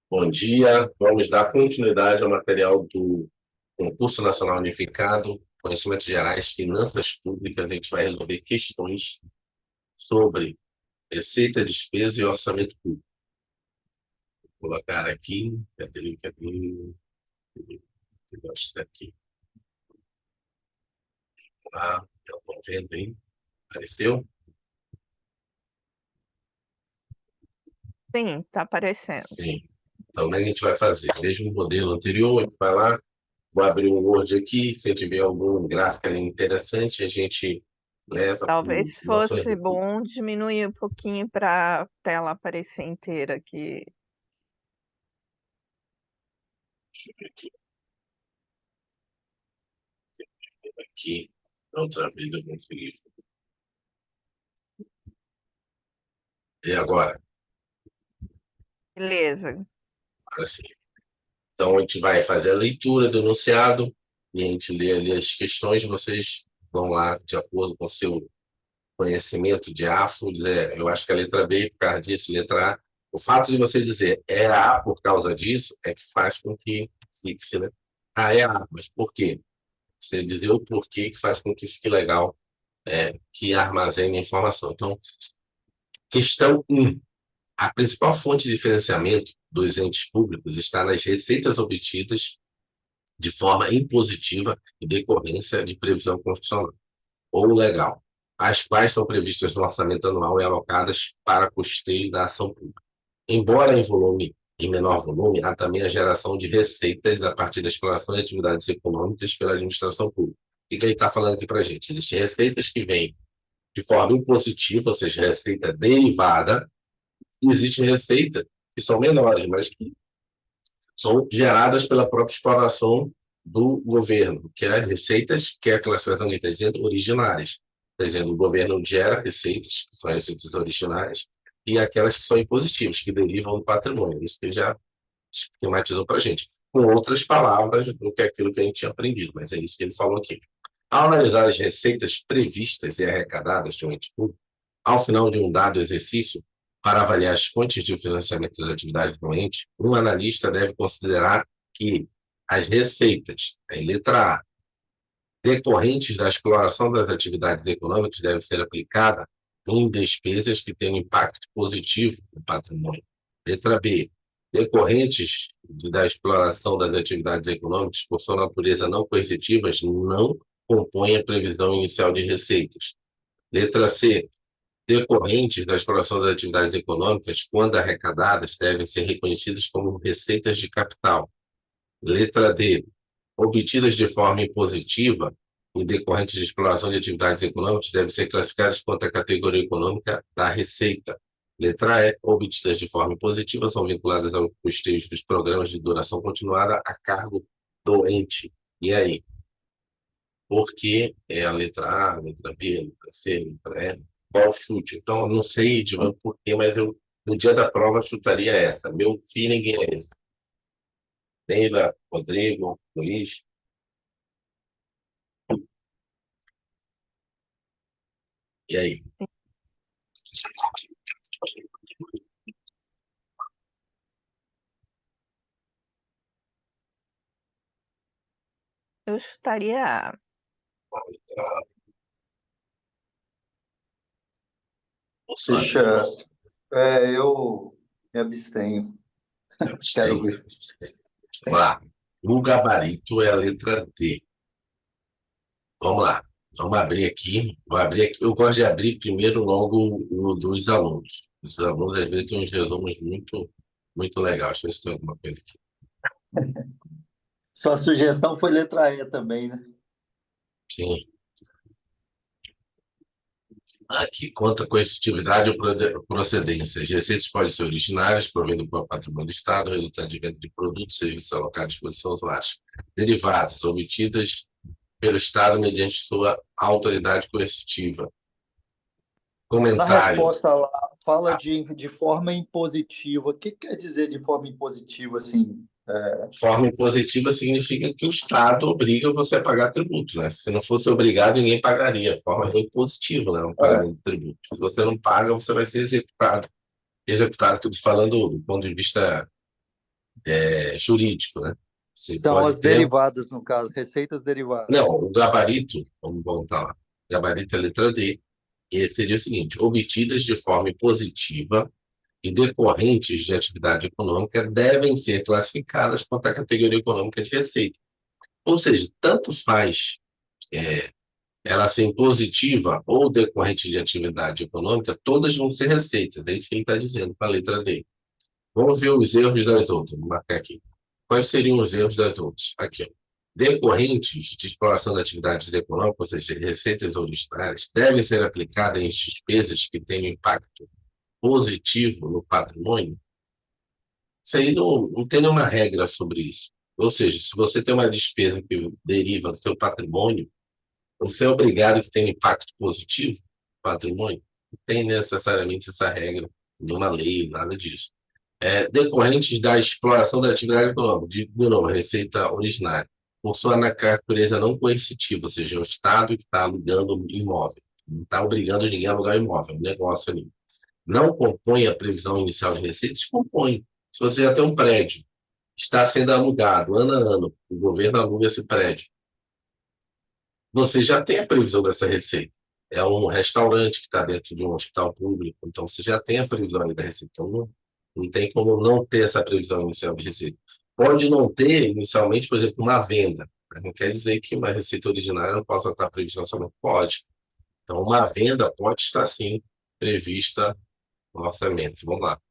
Bom dia, vamos dar continuidade ao material do Concurso Nacional Unificado, Conhecimentos Gerais, Finanças Públicas. A gente vai resolver questões sobre receita, despesa e orçamento público. Vou colocar aqui, cadê? Eu acho que está aqui. Ah, estão vendo aí? Apareceu? Sim, tá aparecendo. Sim. Então, como é que a gente vai fazer? Mesmo modelo anterior, a gente vai lá, vou abrir um Word aqui, se a gente tiver algum gráfico ali interessante, a gente leva para o Talvez nosso fosse RP. bom diminuir um pouquinho para a tela aparecer inteira aqui. Aqui, outra vez eu consegui. E agora? Beleza. Agora sim. Então, a gente vai fazer a leitura do enunciado e a gente lê ali as questões. Vocês vão lá, de acordo com o seu conhecimento de AFO, dizer, eu acho que a letra B, é por causa disso, letra A. O fato de você dizer era A por causa disso é que faz com que fixe, né? Ah, é A, mas por quê? Você dizer o porquê que faz com que fique legal, que armazene a informação. Então, questão um: a principal fonte de financiamento dos entes públicos está nas receitas obtidas de forma impositiva em decorrência de previsão constitucional ou legal, as quais são previstas no orçamento anual e alocadas para custeio da ação pública. Embora em menor volume, há também a geração de receitas a partir da exploração de atividades econômicas pela administração pública. O que ele está falando aqui para a gente? Existem receitas que vêm de forma impositiva, ou seja, receita derivada, e existe receita que são menores, mas que são geradas pela própria exploração do governo, que é receitas, que é a classificação que está dizendo, originárias. Está dizendo, o governo gera receitas, que são receitas originárias, e aquelas que são impositivas, que derivam do patrimônio. Isso que ele já esquematizou para a gente. Com outras palavras do que aquilo que a gente tinha aprendido, mas é isso que ele falou aqui. Ao analisar as receitas previstas e arrecadadas de um ente público, ao final de um dado exercício, para avaliar as fontes de financiamento das atividades do ente, um analista deve considerar que as receitas, em letra A, decorrentes da exploração das atividades econômicas devem ser aplicadas em despesas que tenham impacto positivo no patrimônio. Letra B, decorrentes da exploração das atividades econômicas, por sua natureza não coercitivas, não compõem a previsão inicial de receitas. Letra C, decorrentes da exploração das atividades econômicas, quando arrecadadas, devem ser reconhecidas como receitas de capital. Letra D, obtidas de forma impositiva e decorrentes de exploração de atividades econômicas, devem ser classificadas quanto à categoria econômica da receita. Letra E, obtidas de forma impositiva, são vinculadas aos custeios dos programas de duração continuada a cargo do ente. E aí? Por que é a letra A, a letra B, a letra C, a letra E? Qual chute? Então, eu não sei, Edvan, por quê, mas eu, no dia da prova, chutaria essa. Meu feeling é esse. Neila, Rodrigo, Luiz. E aí? Eu chutaria A. Bolsonaro, Deixa, eu me abstenho. Quero abstém. ver. Vamos lá. O gabarito é a letra D. Vamos lá. Vamos abrir aqui. Vou abrir aqui. Eu gosto de abrir primeiro logo o dos alunos. Os alunos, às vezes, têm uns resumos muito legais. Deixa eu ver se tem alguma coisa aqui. Sua sugestão foi letra E também, né? Sim. Aqui, quanto à coercitividade ou procedência, as receitas podem ser originárias, provendo para o patrimônio do Estado, resultante de venda de produtos, serviços alocados à disposição dos usuários. Derivadas, obtidas pelo Estado mediante sua autoridade coercitiva. Na Comentário. resposta lá, fala de forma impositiva. O que quer dizer de forma impositiva, assim? Forma impositiva significa que o Estado obriga você a pagar tributo, né? Se não fosse obrigado, ninguém pagaria. Forma impositiva, né? O pagamento de tributo. Se você não paga, você vai ser executado. Executado, tudo falando do ponto de vista jurídico, né? Você São pode as ter... derivadas, no caso, receitas derivadas. Não, o gabarito, vamos voltar lá. O gabarito é a letra D. E esse seria o seguinte: obtidas de forma impositiva e decorrentes de atividade econômica devem ser classificadas quanto à categoria econômica de receita. Ou seja, tanto faz ela ser impositiva ou decorrente de atividade econômica, todas vão ser receitas. É isso que ele está dizendo para a letra D. Vamos ver os erros das outras. Vou marcar aqui. Quais seriam os erros das outras? Aqui, ó. Decorrentes de exploração de atividades econômicas, ou seja, receitas originárias, devem ser aplicadas em despesas que tenham impacto positivo no patrimônio. Isso aí não tem nenhuma regra sobre isso. Ou seja, se você tem uma despesa que deriva do seu patrimônio, você é obrigado que tenha impacto positivo no patrimônio. Não tem necessariamente essa regra, nenhuma lei, nada disso. Decorrentes da exploração da atividade econômica, de novo, receita originária, por sua natureza não coercitiva, ou seja, é o Estado que está alugando o imóvel, não está obrigando ninguém a alugar o imóvel, é um negócio ali. Não compõe a previsão inicial de receitas? Compõe. Se você já tem um prédio, está sendo alugado ano a ano, o governo aluga esse prédio, você já tem a previsão dessa receita. É um restaurante que está dentro de um hospital público, então você já tem a previsão ali da receita. Então, não tem como não ter essa previsão inicial de receita. Pode não ter, inicialmente, por exemplo, uma venda. Mas não quer dizer que uma receita originária não possa estar prevista somente. Pode. Então, uma venda pode estar, sim, prevista no orçamento. Vamos lá.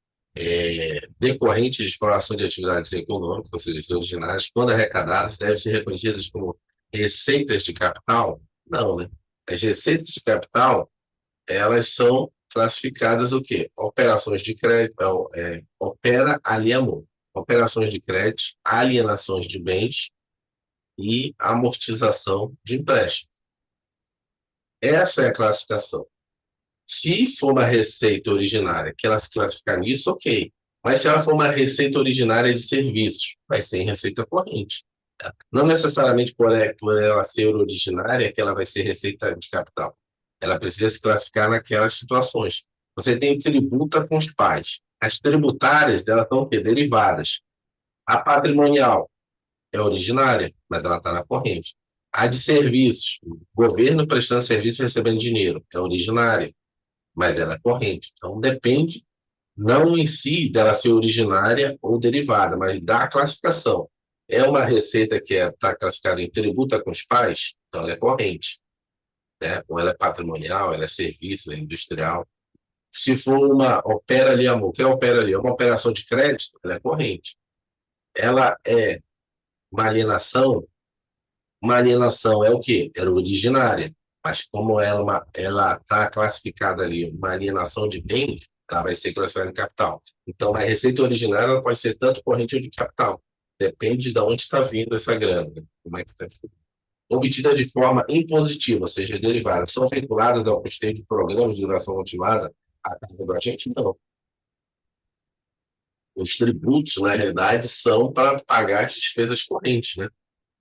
Decorrente de exploração de atividades econômicas, ou seja, originárias, quando arrecadadas, devem ser reconhecidas como receitas de capital? Não, né? As receitas de capital, elas são classificadas o quê? Operações de crédito, opera aliamor. Operações de crédito, alienações de bens e amortização de empréstimo. Essa é a classificação. Se for uma receita originária que ela se classificar nisso, ok. Mas se ela for uma receita originária de serviços, vai ser em receita corrente. Não necessariamente por ela ser originária que ela vai ser receita de capital. Ela precisa se classificar naquelas situações. Você tem tributa com os pais. As tributárias, elas estão derivadas. A patrimonial é originária, mas ela está na corrente. A de serviços, o governo prestando serviço e recebendo dinheiro, é originária, mas ela é corrente. Então, depende, não em si dela ser originária ou derivada, mas da classificação. É uma receita que está classificada em tributa com os pais, então ela é corrente. Né? Ou ela é patrimonial, ela é serviço, ela é industrial. Se for uma opera ali, amor, o que é opera ali? É uma operação de crédito, ela é corrente. Ela é uma alienação é o quê? Era originária. Mas como ela está classificada ali, uma alienação de bens, ela vai ser classificada em capital. Então, a receita originária ela pode ser tanto corrente ou de capital. Depende de onde está vindo essa grana. Né? Como é que está obtida de forma impositiva, ou seja, derivadas, são vinculadas ao custeio de programas de duração continuada a cargo do agente? Não. Os tributos, na realidade, são para pagar as despesas correntes, né?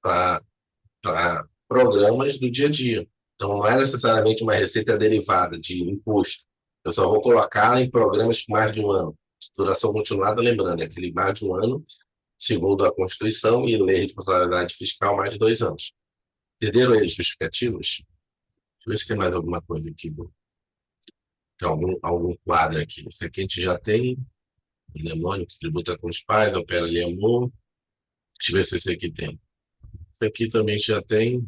Para programas do dia a dia. Então, não é necessariamente uma receita derivada de imposto. Eu só vou colocá-la em programas com mais de um ano. Duração continuada, lembrando, é aquele mais de um ano, segundo a Constituição e Lei de Responsabilidade Fiscal, mais de 2 anos. Entenderam aí as justificativas? Deixa eu ver se tem mais alguma coisa aqui. Tem algum quadro aqui. Esse aqui a gente já tem. Mnemônico, tributa com os pais, opera ali amor. Deixa eu ver se esse aqui tem. Esse aqui também já tem.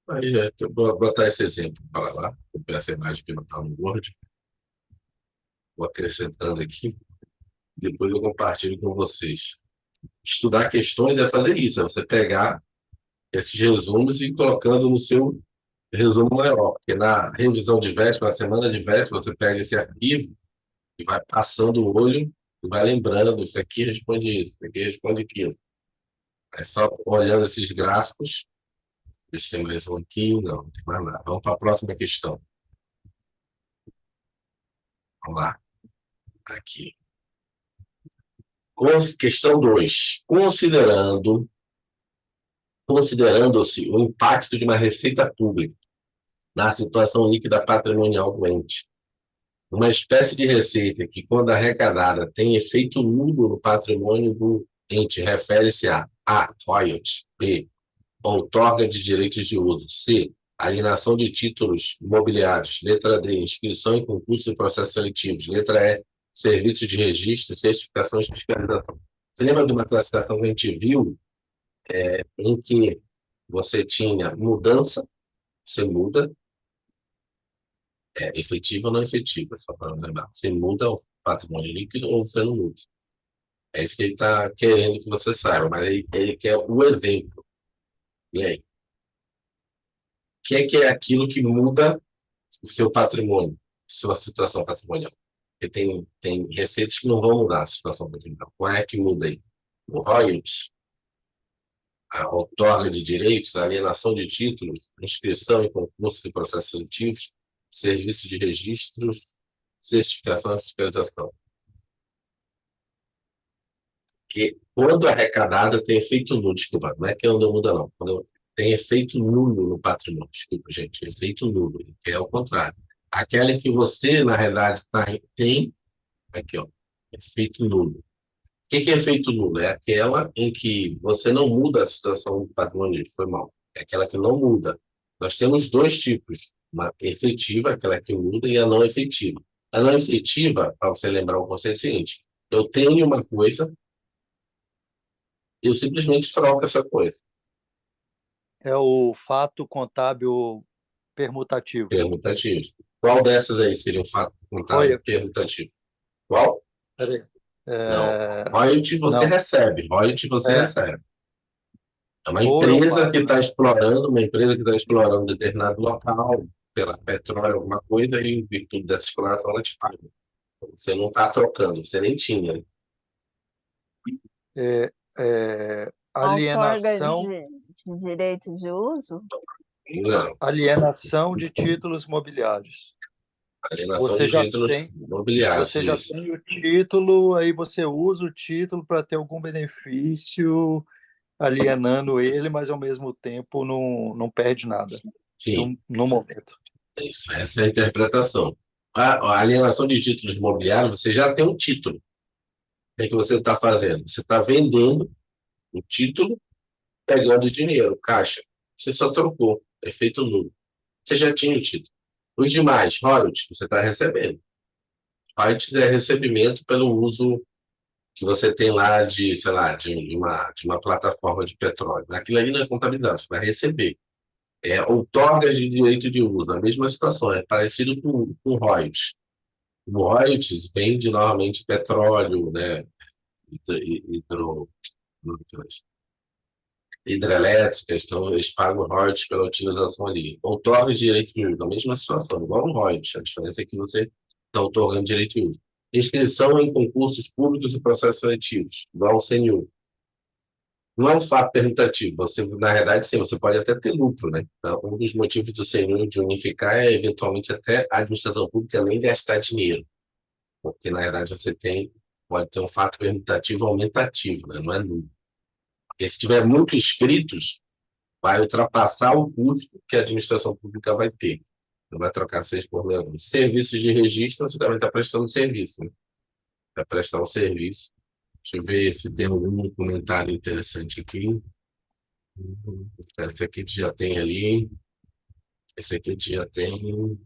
Aí, vou botar esse exemplo para lá. Vou pegar essa imagem que não está no Word. Vou acrescentando aqui. Depois eu compartilho com vocês. Estudar questões é fazer isso. É você pegar esses resumos e ir colocando no seu resumo maior. Porque na revisão de véspera, na semana de véspera, você pega esse arquivo e vai passando o olho e vai lembrando. Isso aqui responde isso, isso aqui responde aquilo. É só olhando esses gráficos. Deixa eu ter mais um aqui. Não tem mais nada. Vamos para a próxima questão. Vamos lá. Aqui. Questão 2. Considerando-se o impacto de uma receita pública na situação líquida patrimonial do ente, uma espécie de receita que, quando arrecadada, tem efeito nulo no patrimônio do ente refere-se a. Royalty. B. Outorga de direitos de uso. C. Alienação de títulos imobiliários. Letra D. Inscrição em concursos e processos seletivos. Letra E. Serviços de registro, certificação e fiscalização. Você lembra de uma classificação que a gente viu em que você tinha mudança, você muda, efetiva ou não efetiva, só para lembrar. Você muda o patrimônio líquido ou você não muda. É isso que ele está querendo que você saiba, mas ele quer o exemplo. E aí? O que é aquilo que muda o seu patrimônio, sua situação patrimonial? Porque tem receitas que não vão mudar a situação patrimonial. Qual é que muda aí? O royalties, a outorga de direitos, a alienação de títulos, inscrição em concursos e processos seletivos, serviço de registros, certificação e fiscalização. Que quando arrecadada tem efeito nulo, desculpa, não é que não muda não, quando tem efeito nulo no patrimônio, desculpa, gente, efeito nulo, que é o contrário. Aquela que você, na realidade, tem, aqui, ó, efeito nulo. O que é efeito nulo? É aquela em que você não muda a situação do patrimônio, foi mal. É aquela que não muda. Nós temos dois tipos, uma efetiva, aquela que muda, e a não efetiva. A não efetiva, para você lembrar o conceito, é o seguinte: eu tenho uma coisa, eu simplesmente troco essa coisa. É o fato contábil permutativo. Permutativo. Qual dessas aí seria um fato contábil Royalty. permutativo? Qual? Peraí. Não. Royalty você Não. recebe. Royalty você recebe. É uma Ou eu empresa que pago. está explorando, uma empresa que está explorando determinado local, pela petróleo, alguma coisa, e em virtude dessa exploração ela te paga. Você não está trocando, você nem tinha. Né? Outorga Alienação, de direito de uso? Não. alienação de títulos mobiliários. Alienação Você de já títulos tem, imobiliários, você já isso. tem o título, aí você usa o título para ter algum benefício, alienando ele, mas ao mesmo tempo não perde nada Sim, no momento. isso. Essa é a interpretação. A alienação de títulos imobiliários, você já tem um título. O que você está fazendo? Você está vendendo o título, pegando dinheiro, caixa. Você só trocou, efeito nulo. Você já tinha o título. Os demais, royalties, você está recebendo. Royalties é recebimento pelo uso que você tem lá de, sei lá, de uma plataforma de petróleo. Aquilo ali não é contabilidade, você vai receber. Outorgas de direito de uso, a mesma situação, é parecido com royalties. O royalties vem de, normalmente, petróleo, né, hidrelétricas, então eles pagam royalties pela utilização ali. Outorga de direito de uso, a mesma situação, igual no royalties, a diferença é que você está outorgando direito de uso. Inscrição em concursos públicos e processos seletivos, igual ao CNU. Não é um fato permutativo, você, na verdade, sim, você pode até ter lucro, né? Então, um dos motivos do CNU de unificar é, eventualmente, até a administração pública nem gastar dinheiro, porque, na verdade, pode ter um fato permutativo aumentativo, né? Não é nulo. Porque se tiver muito inscritos, vai ultrapassar o custo que a administração pública vai ter. Não vai trocar 6 por menos. Serviços de registro, você também está prestando serviço, né? Para prestar um serviço. Deixa eu ver se tem algum comentário interessante aqui. Esse aqui a gente já tem ali. Esse aqui a gente já tem.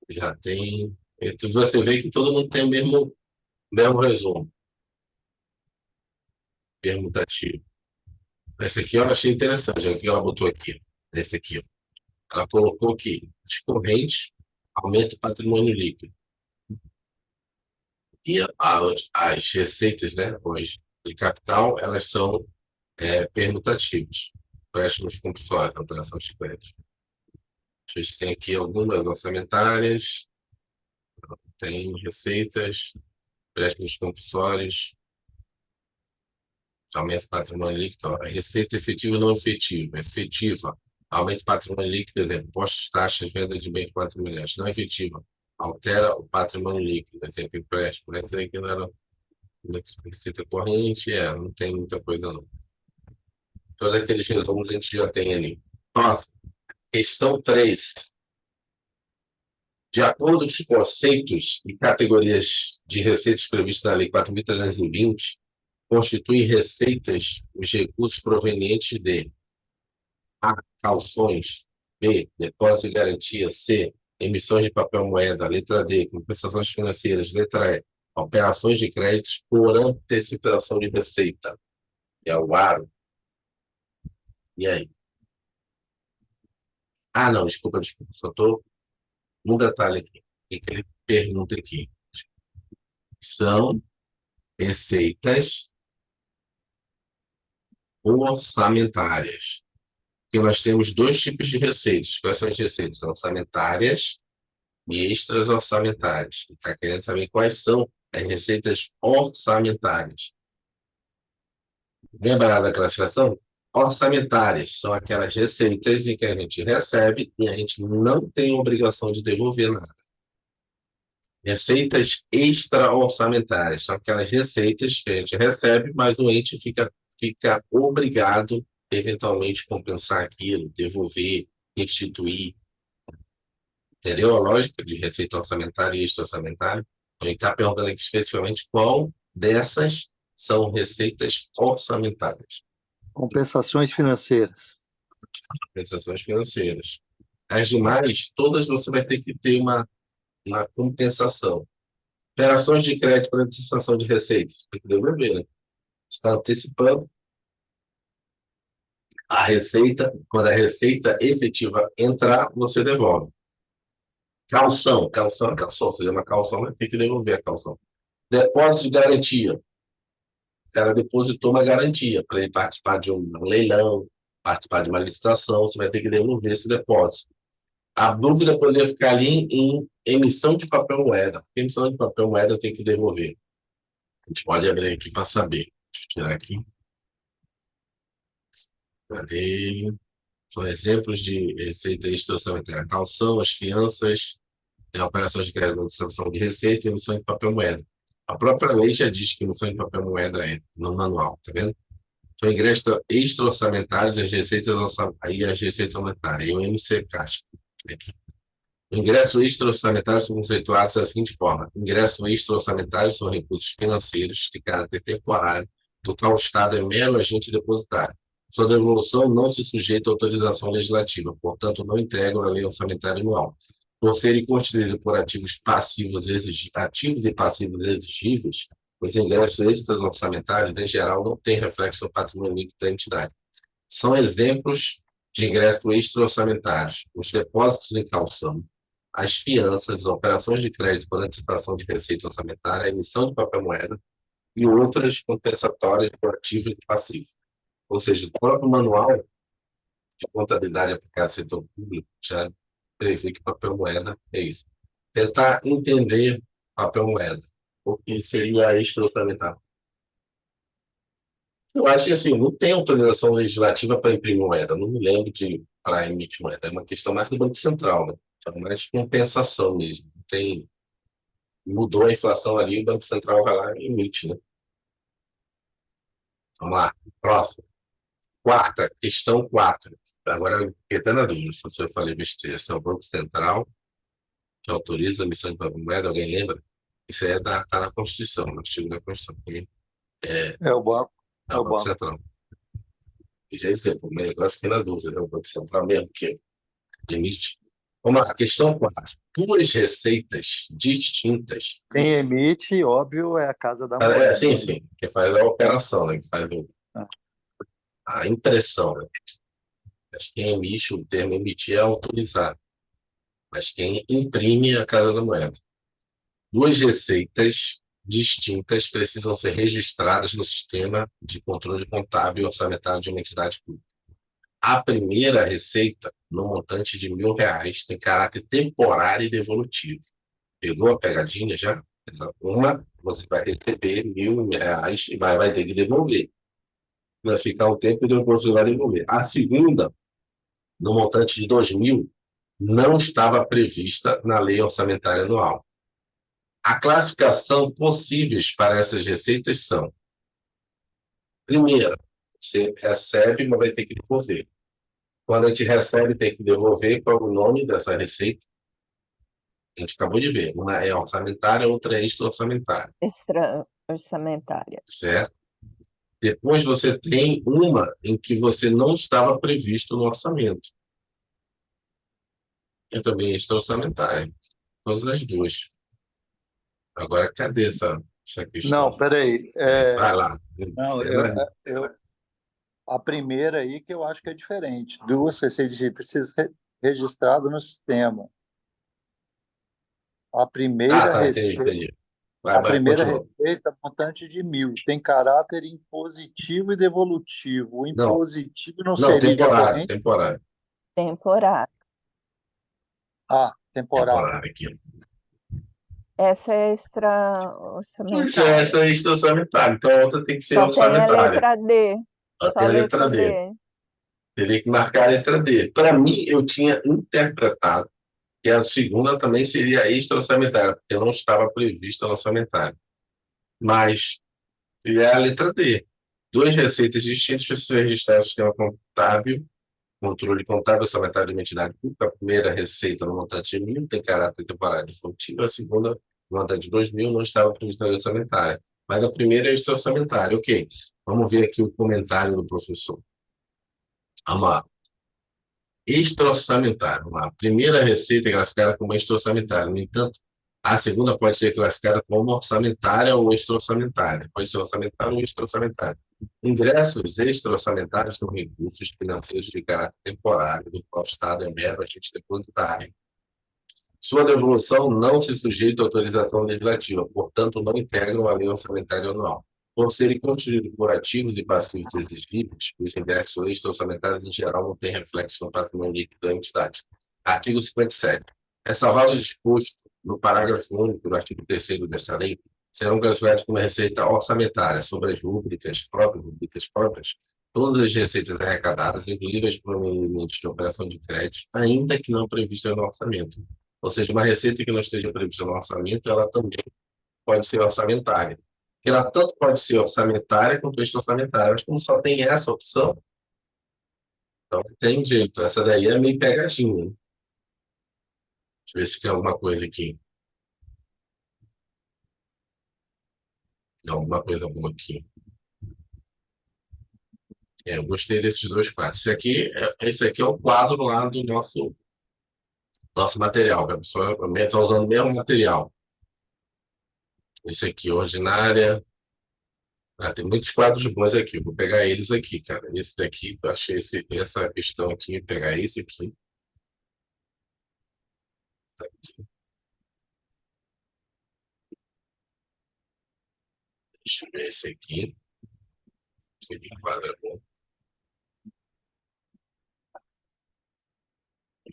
Já tem. Então você vê que todo mundo tem o mesmo resumo. Permutativo. Esse aqui eu achei interessante. O que ela botou aqui? Esse aqui. Ó. Ela colocou que os correntes aumentam o patrimônio líquido. E as receitas, né, hoje, de capital, elas são permutativas. Empréstimos compulsórios, operação de crédito. A gente tem aqui algumas orçamentárias, tem receitas, empréstimos compulsórios, aumento do patrimônio líquido. Ó, receita efetiva e não efetiva. Efetiva, aumento do patrimônio líquido, por exemplo, impostos, taxas, venda de bens patrimoniais. Não efetiva, altera o patrimônio líquido, por exemplo, empréstimo. Essa aí que não era receita corrente, não tem muita coisa não. Todos aqueles resumos a gente já tem ali. Próximo. Questão 3. De acordo com os conceitos e categorias de receitas previstas na Lei 4.320, constituem receitas os recursos provenientes de A. Calções, B. Depósito de garantia, C. Emissões de papel moeda, letra D. Compensações financeiras, letra E. Operações de créditos por antecipação de receita. É o aro. E aí? Ah, não, desculpa. Só estou um detalhe aqui. O que ele pergunta aqui? São receitas orçamentárias. Porque nós temos dois tipos de receitas. Quais são as receitas? Orçamentárias e extras orçamentárias. Está querendo saber quais são as receitas orçamentárias. Lembra da classificação? Orçamentárias são aquelas receitas em que a gente recebe e a gente não tem obrigação de devolver nada. Receitas extra-orçamentárias são aquelas receitas que a gente recebe, mas o ente fica obrigado, eventualmente, compensar aquilo, devolver, restituir. Entendeu a lógica de receita orçamentária e extra-orçamentária? Então, ele está perguntando aqui especificamente qual dessas são receitas orçamentárias. Compensações financeiras. Compensações financeiras. As demais, todas você vai ter que ter uma compensação. Operações de crédito para antecipação de receitas. Tem que devolver, né? Você está antecipando a receita. Quando a receita efetiva entrar, você devolve. Calção é calção. Se fizer uma calção, vai ter que devolver a calção. Depósito de garantia. O cara depositou uma garantia para ele participar de um leilão, participar de uma licitação, você vai ter que devolver esse depósito. A dúvida poderia ficar ali em emissão de papel moeda. Porque emissão de papel moeda tem que devolver. A gente pode abrir aqui para saber. Deixa eu tirar aqui. Cadê? São exemplos de receita extra-orçamentária. Calção, as fianças, operações de crédito, sanção de receita e emissão de papel moeda. A própria lei já diz que emissão de papel moeda é no manual, tá vendo? Então, ingressos extra-orçamentários, as receitas orçamentárias, e o MC Caixa. Aqui. Ingressos extra-orçamentários são conceituados da seguinte forma: ingressos extra-orçamentários são recursos financeiros de caráter temporário, do qual o Estado é mero agente depositário. Sua devolução não se sujeita à autorização legislativa, portanto, não integram a lei orçamentária anual. Por serem constituídos por ativos e passivos exigíveis, os ingressos extra-orçamentários, em geral, não têm reflexo no patrimônio líquido da entidade. São exemplos de ingressos extra-orçamentários: os depósitos em calção, as fianças, operações de crédito por antecipação de receita orçamentária, a emissão de papel moeda e outras compensatórias por ativo e passivo. Ou seja, o próprio manual de contabilidade aplicada ao setor público já prevê que papel moeda é isso. Tentar entender papel moeda, o que seria extra-orçamentário. Eu acho que assim, não tem autorização legislativa para imprimir moeda, não me lembro para emitir moeda, é uma questão mais do Banco Central, né? É mais compensação mesmo. Mudou a inflação ali, o Banco Central vai lá e emite, né? Vamos lá, próximo. Quarta, questão 4. Agora, fiquei até na dúvida se eu falei besteira. Esse é o Banco Central que autoriza a emissão de papel moeda, alguém lembra? Isso aí tá na Constituição, no artigo da Constituição. É o banco. É o Banco Central. E já disse, agora fiquei na dúvida, é o Banco Central mesmo que emite. Vamos lá, questão 4. Duas receitas distintas. Quem emite, óbvio, é a Casa da Moeda. Sim, que faz a operação, né? Que faz a impressão, né? Mas quem emite, o termo emitir é autorizar. Mas quem imprime é a Casa da Moeda. Duas receitas distintas precisam ser registradas no sistema de controle contábil e orçamentário de uma entidade pública. A primeira receita, no montante de R$ 1.000, tem caráter temporário e devolutivo. Pegou a pegadinha já? Uma, você vai receber R$ 1.000 e vai ter que devolver. Vai ficar um tempo e depois você vai devolver. A segunda, no montante de 2.000, não estava prevista na lei orçamentária anual. A classificação possíveis para essas receitas são: primeira, você recebe, mas vai ter que devolver. Quando a gente recebe, tem que devolver. Qual é o nome dessa receita? A gente acabou de ver. Uma é orçamentária, outra é extra-orçamentária. Extra-orçamentária. Certo? Depois você tem uma em que você não estava previsto no orçamento. É também extra-orçamentária. Todas as duas. Agora, cadê essa Não, questão? peraí. Vai lá. Não, a primeira aí que eu acho que é diferente. Duas receitas precisa ser registrado no sistema. A Ah, primeira tá, entendi, receita, entendi. a Vai, primeira continua. receita montante de 1.000 tem caráter impositivo e devolutivo. O Não, impositivo não não, seria temporário, corrente? temporário. Temporário. Ah, temporário. Temporário aqui. Essa é Pois é, extra-orçamentária. essa é extra-orçamentária. Então, a outra tem que ser Só tem a orçamentária. letra D. Até Só a a letra letra D. D. Teria que marcar a letra D. Para mim, eu tinha interpretado que a segunda também seria extra-orçamentária, porque não estava prevista a orçamentária. Mas é a letra D. Duas receitas distintas precisam ser registradas no sistema contábil, controle contábil orçamentário de uma entidade pública. A primeira receita no montante de 1.000 tem caráter temporário definitivo, a segunda, no montante de 2.000, não estava prevista na orçamentária. Mas a primeira é extra-orçamentária. Ok, vamos ver aqui o comentário do professor. Vamos lá. Extra-orçamentário. A primeira receita é classificada como extra-orçamentária. No entanto, a segunda pode ser classificada como orçamentária ou extra-orçamentária. Pode ser orçamentária ou extra-orçamentária. Ingressos extra-orçamentários são recursos financeiros de caráter temporário, do qual o Estado é mero agente depositário. Sua devolução não se sujeita à autorização legislativa, portanto, não integram a lei orçamentária anual. Por serem constituídos por ativos e passivos exigíveis, os ingressos extra-orçamentários, em geral, não têm reflexo no patrimônio líquido da entidade. Artigo 57. É salvado o disposto no parágrafo único do artigo 3º desta lei, serão classificados como receita orçamentária sobre as rubricas próprias, todas as receitas arrecadadas, inclusive as provenientes de operação de crédito, ainda que não previstas no orçamento. Ou seja, uma receita que não esteja prevista no orçamento, ela também pode ser orçamentária. Ela tanto pode ser orçamentária quanto extra-orçamentária, mas como só tem essa opção, então tem jeito. Essa daí é meio pegadinha. Deixa eu ver se tem alguma coisa aqui. Tem alguma coisa boa aqui. Eu gostei desses dois quadros. Esse aqui é o quadro lá do nosso material, que a pessoa está usando o mesmo material. Esse aqui, ordinária. Ah, tem muitos quadros bons aqui. Eu vou pegar eles aqui, cara. Esse daqui, eu achei essa questão aqui, pegar esse aqui. Tá aqui. Deixa eu ver esse aqui. Esse aqui quadro é bom.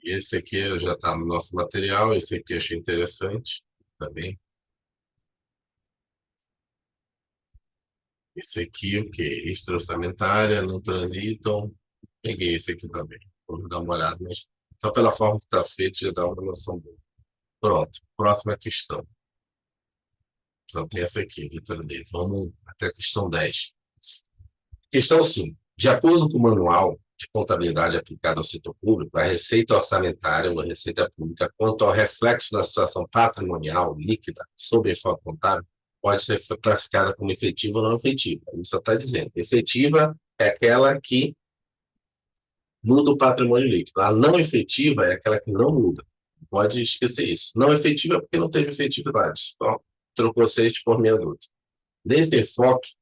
E esse aqui já está no nosso material. Esse aqui eu achei interessante também. Esse aqui, o quê? Extra-orçamentária, não transitam. Peguei esse aqui também. Vou dar uma olhada, mas só pela forma que está feito já dá uma noção boa. Pronto, próxima questão. Só tem essa aqui, letra D. Vamos até a questão 10. Questão 5. De acordo com o manual de contabilidade aplicado ao setor público, a receita orçamentária ou a receita pública, quanto ao reflexo da situação patrimonial líquida sob enfoque contábil, pode ser classificada como efetiva ou não efetiva. Isso está dizendo. Efetiva é aquela que muda o patrimônio líquido. A não efetiva é aquela que não muda. Pode esquecer isso. Não efetiva é porque não teve efetividade. Só trocou 6 por meia dúzia. Nesse enfoque,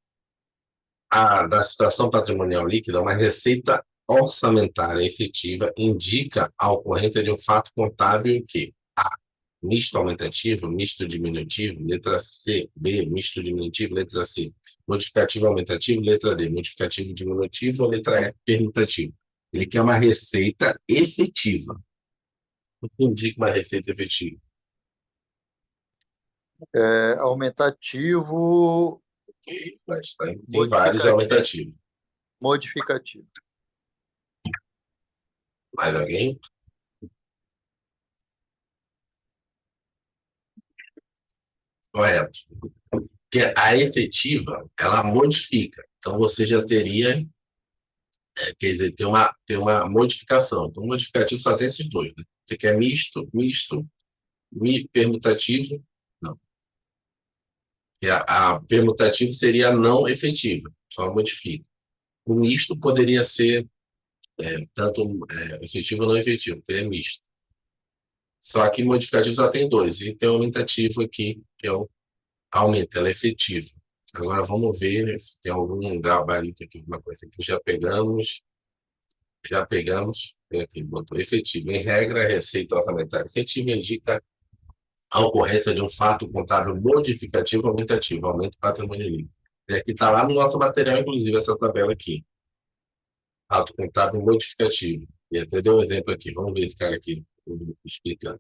da situação patrimonial líquida, uma receita orçamentária efetiva indica a ocorrência de um fato contábil que A. Misto aumentativo, misto diminutivo, letra C. B. Misto diminutivo, letra C. Modificativo aumentativo, letra D. Modificativo diminutivo, letra E. Permutativo. Ele quer uma receita efetiva. O que indica uma receita efetiva? Aumentativo, Ok, mas tem vários aumentativos. modificativo. Mais alguém? Correto. Porque a efetiva, ela modifica. Então, você já teria, quer dizer, tem uma modificação. Então, modificativo só tem esses dois, né? Você quer misto, permutativo, não. E a permutativo seria a não efetiva. só modifica. O misto poderia ser tanto efetivo ou não efetivo, porque é misto. Só que modificativo só tem dois, e tem um aumentativo aqui, que é o aumento, ela é efetiva. Agora vamos ver se tem algum gabarito aqui, alguma coisa aqui. Já pegamos, aqui, botou efetivo. Em regra, a receita orçamentária efetiva indica a ocorrência de um fato contábil modificativo ou aumentativo, aumento do patrimônio líquido. E aqui está lá no nosso material, inclusive, essa tabela aqui. Fato contábil modificativo. E até deu um exemplo aqui. Vamos ver esse cara aqui explicando.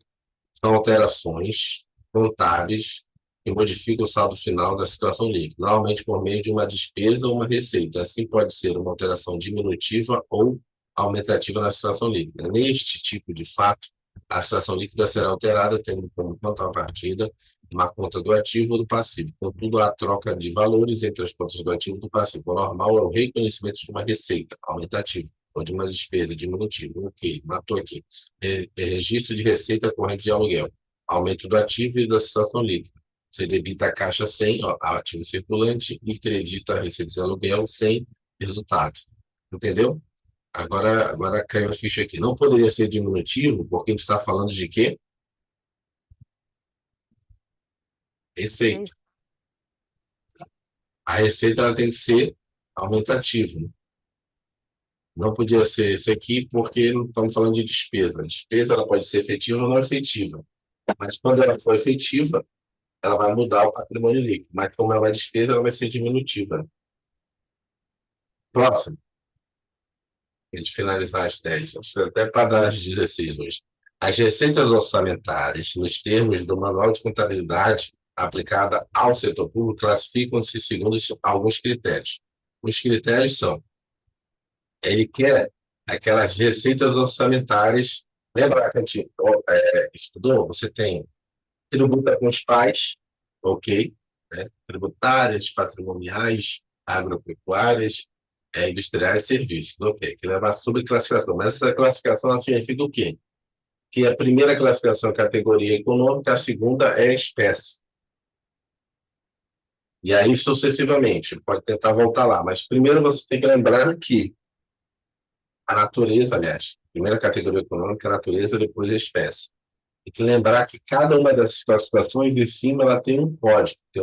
São alterações contábeis que modificam o saldo final da situação líquida, normalmente por meio de uma despesa ou uma receita. Assim, pode ser uma alteração diminutiva ou aumentativa na situação líquida. Neste tipo de fato, a situação líquida será alterada, tendo como contrapartida uma conta do ativo ou do passivo. Contudo, a troca de valores entre as contas do ativo e do passivo. O normal é o reconhecimento de uma receita aumentativa ou de uma despesa diminutiva. Ok, matou aqui. Registro de receita corrente de aluguel. Aumento do ativo e da situação líquida. Você debita a caixa 100, ativo circulante, e credita a receita de aluguel sem resultado. Entendeu? Agora caiu a ficha aqui. Não poderia ser diminutivo, porque a gente está falando de quê? Receita. A receita ela tem que ser aumentativa. Não podia ser esse aqui, porque não estamos falando de despesa. A despesa ela pode ser efetiva ou não efetiva. Mas quando ela for efetiva, ela vai mudar o patrimônio líquido. Mas como ela é despesa, ela vai ser diminutiva. Próximo. A gente finalizar as 10. Até para dar as 16 hoje. As receitas orçamentárias, nos termos do Manual de Contabilidade aplicada ao setor público, classificam-se segundo alguns critérios. Os critérios são: ele quer aquelas receitas orçamentárias. Lembra que a gente estudou? Você tem tributa com os pais, ok? Né? Tributárias, patrimoniais, agropecuárias, industriais e serviços, ok? Que leva a subclassificação. Mas essa classificação ela significa o quê? Que a primeira classificação é categoria econômica, a segunda é espécie. E aí, sucessivamente, pode tentar voltar lá. Mas primeiro você tem que lembrar que a natureza, aliás, primeira categoria econômica, a natureza, depois a espécie. Tem que lembrar que cada uma dessas classificações em cima ela tem um código, tem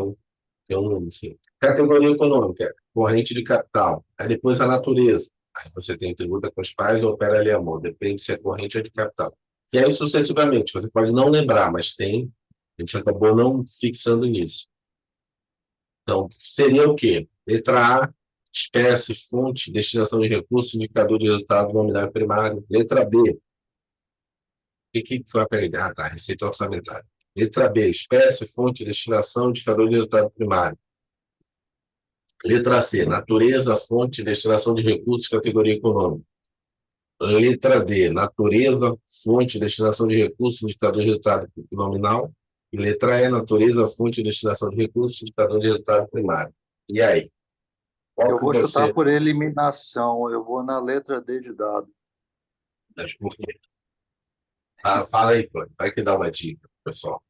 um número, assim. Categoria econômica, corrente de capital. Aí depois a natureza. Aí você tem tributa com os pais ou opera ali amor, depende se é corrente ou de capital. E aí sucessivamente, você pode não lembrar, mas tem, a gente acabou não fixando nisso. Então, seria o quê? Letra A, espécie, fonte, destinação de recursos, indicador de resultado nominal primário. Letra B, o que vai pegar? Ah, tá, receita orçamentária. Letra B, espécie, fonte, destinação, indicador de resultado primário. Letra C, natureza, fonte, destinação de recursos, categoria econômica. Letra D, natureza, fonte, destinação de recursos, indicador de resultado nominal. E letra E, natureza, fonte, destinação de recursos, indicador de resultado primário. E aí? Qual Eu que vou chutar você... por eliminação, eu vou na letra D de dado. Mas por quê? Fala aí, pô. Vai que dá uma dica, pessoal.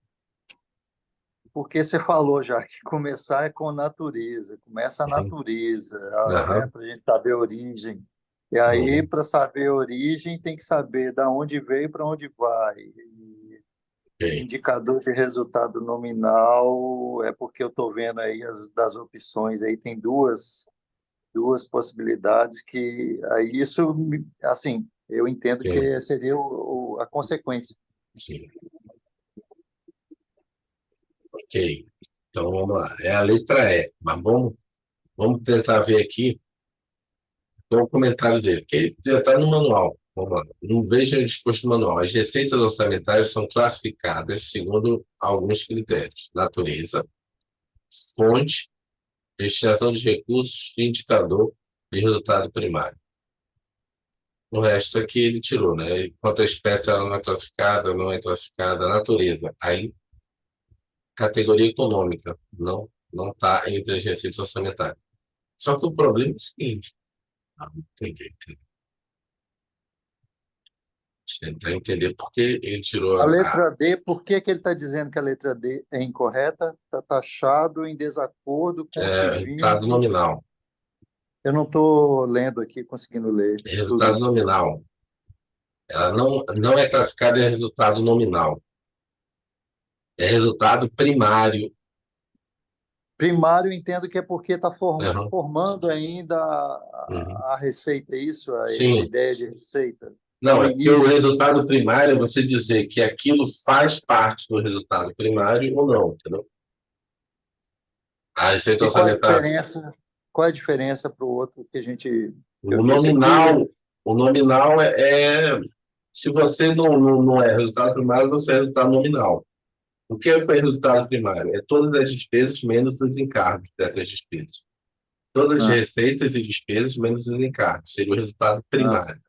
Porque você falou já que começar é com natureza, começa a natureza, né, Aham. para a gente saber a origem. E aí, para saber a origem, tem que saber da onde veio e para onde vai. E Ok. indicador de resultado nominal é porque eu estou vendo aí das opções, aí tem duas possibilidades que aí isso, assim, eu entendo Ok. que seria a consequência. Sim. Ok. Então vamos lá. É a letra E. Mas vamos tentar ver aqui qual o comentário dele, que já está no manual. Vamos lá. Não veja disposto no manual. As receitas orçamentárias são classificadas segundo alguns critérios: natureza, fonte, destinação de recursos e indicador de resultado primário. O resto aqui ele tirou, né? Quanto à espécie, ela não é classificada, natureza. Aí, categoria econômica, não está entre as receitas orçamentárias. Só que o problema é o seguinte, entendi. Tentar entender por que ele tirou A letra D, por que que ele está dizendo que a letra D é incorreta? Está taxado em desacordo com o que resultado vimos. nominal. Eu não estou lendo aqui, conseguindo ler Resultado tudo. nominal. Ela não é classificada em resultado nominal. É resultado primário. Primário, eu entendo que é porque está Uhum, formando ainda uhum. a receita, é isso? A Sim. ideia de receita. Está Não, no é porque o início. resultado primário é você dizer que aquilo faz parte do resultado primário ou não, entendeu? A receita E orçamentária. qual é a diferença para o outro que a gente. Eu O disse aqui, nominal, o nominal se você não é resultado primário, você é resultado nominal. O que é resultado primário? É todas as despesas menos os encargos dessas despesas. Todas as ah, receitas e despesas menos os encargos. Seria o resultado ah, primário.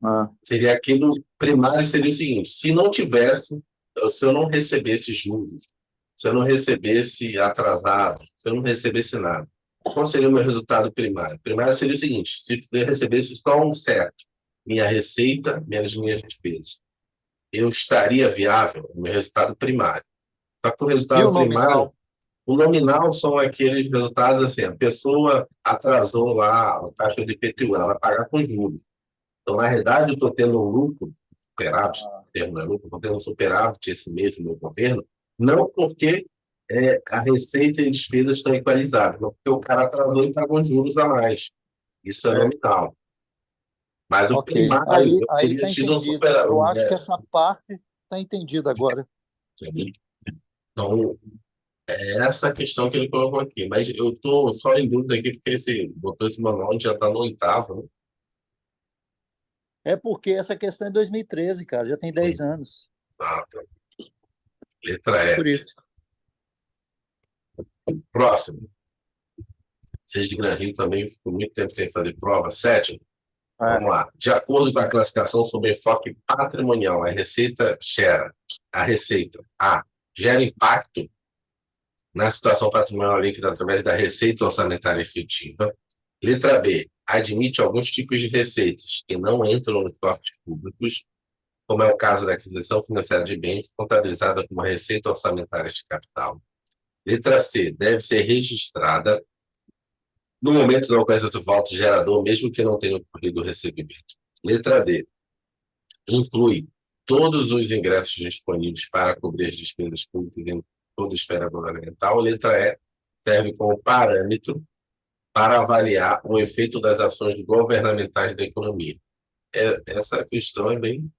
ah, Seria aquilo primário, seria o seguinte: se não tivesse, se eu não recebesse juros, se eu não recebesse atrasados, se eu não recebesse nada, qual seria o meu resultado primário? Primário seria o seguinte: se eu recebesse só um certo, minha receita menos minhas despesas, eu estaria viável, o meu resultado primário. Só que o e o resultado primário, nominal? o nominal são aqueles resultados assim: a pessoa atrasou lá a taxa de IPTU, ela vai pagar com juros. Então, na realidade, eu estou tendo um lucro, superávit, Ah, termo é lucro, estou tendo um superávit esse mês no meu governo, não porque a receita e despesas estão equalizadas, mas porque o cara atrasou e pagou juros a mais. Isso é certo. nominal. Mas o Ok. primário, Aí eu aí teria está tido um entendido. Eu superávit. acho que essa parte está entendida agora. Então, é essa questão que ele colocou aqui. Mas eu estou só em dúvida aqui, porque botou esse manual, a gente já está no oitavo, né? É porque essa questão é 2013, cara, já tem 10 anos. Ah, tá. Letra É por F. isso. Próximo. Vocês de Gran Rio também ficou muito tempo sem fazer prova. Sétimo, É. vamos lá. De acordo com a classificação sob enfoque patrimonial, a receita gera. A receita A gera impacto na situação patrimonial líquida através da receita orçamentária efetiva. Letra B, admite alguns tipos de receitas que não entram nos cofres públicos, como é o caso da aquisição financeira de bens, contabilizada como receita orçamentária de capital. Letra C, deve ser registrada no momento da ocorrência do voto gerador, mesmo que não tenha ocorrido o recebimento. Letra D, inclui todos os ingressos disponíveis para cobrir as despesas públicas em toda a esfera governamental. Letra E, serve como parâmetro para avaliar o efeito das ações governamentais da economia. Essa questão é bem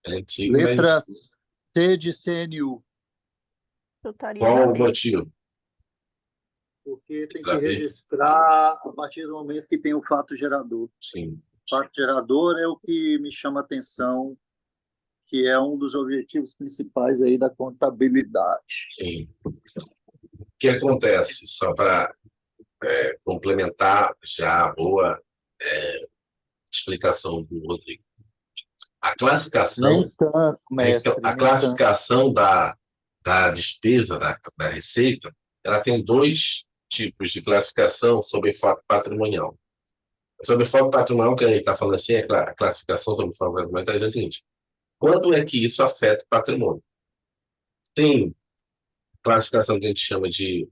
antiga, Letra mas C de CNU, Chutaria na qual o B. motivo? porque tem que Letra B, registrar a partir do momento que tem o fato gerador. O sim, fato gerador é o que me chama a atenção, que é um dos objetivos principais aí da contabilidade. sim. O que acontece? Só para complementar já a boa explicação do Rodrigo. A Nem classificação, tanto, então, mestre, a nem tanto. classificação da despesa, da receita, ela tem dois tipos de classificação sob enfoque patrimonial. Sobre enfoque patrimonial, que a gente está falando assim, a classificação sobre enfoque patrimonial está dizendo o seguinte: quando é que isso afeta o patrimônio? Tem classificação que a gente chama de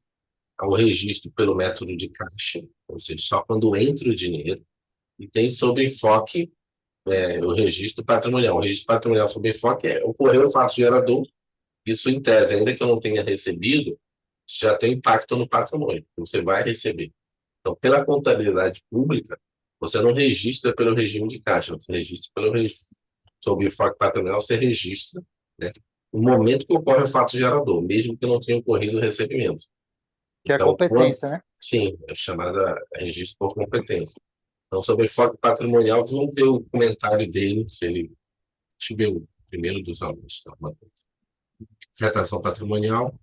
o registro pelo método de caixa, ou seja, só quando entra o dinheiro, e tem sob enfoque o registro patrimonial. O registro patrimonial sob enfoque ocorreu o fato gerador, isso em tese, ainda que eu não tenha recebido, isso já tem impacto no patrimônio, você vai receber. Então, pela contabilidade pública, você não registra pelo regime de caixa, você registra pelo registro. Sob enfoque patrimonial, você registra, né, o momento que ocorre o fato gerador, mesmo que não tenha ocorrido o recebimento. Que é a Então, quando, competência, né? sim, é chamada registro por competência. Então, sobre enfoque patrimonial, vamos ver o comentário dele, se ele. Deixa eu ver o primeiro dos alunos. Tá? Afetação patrimonial,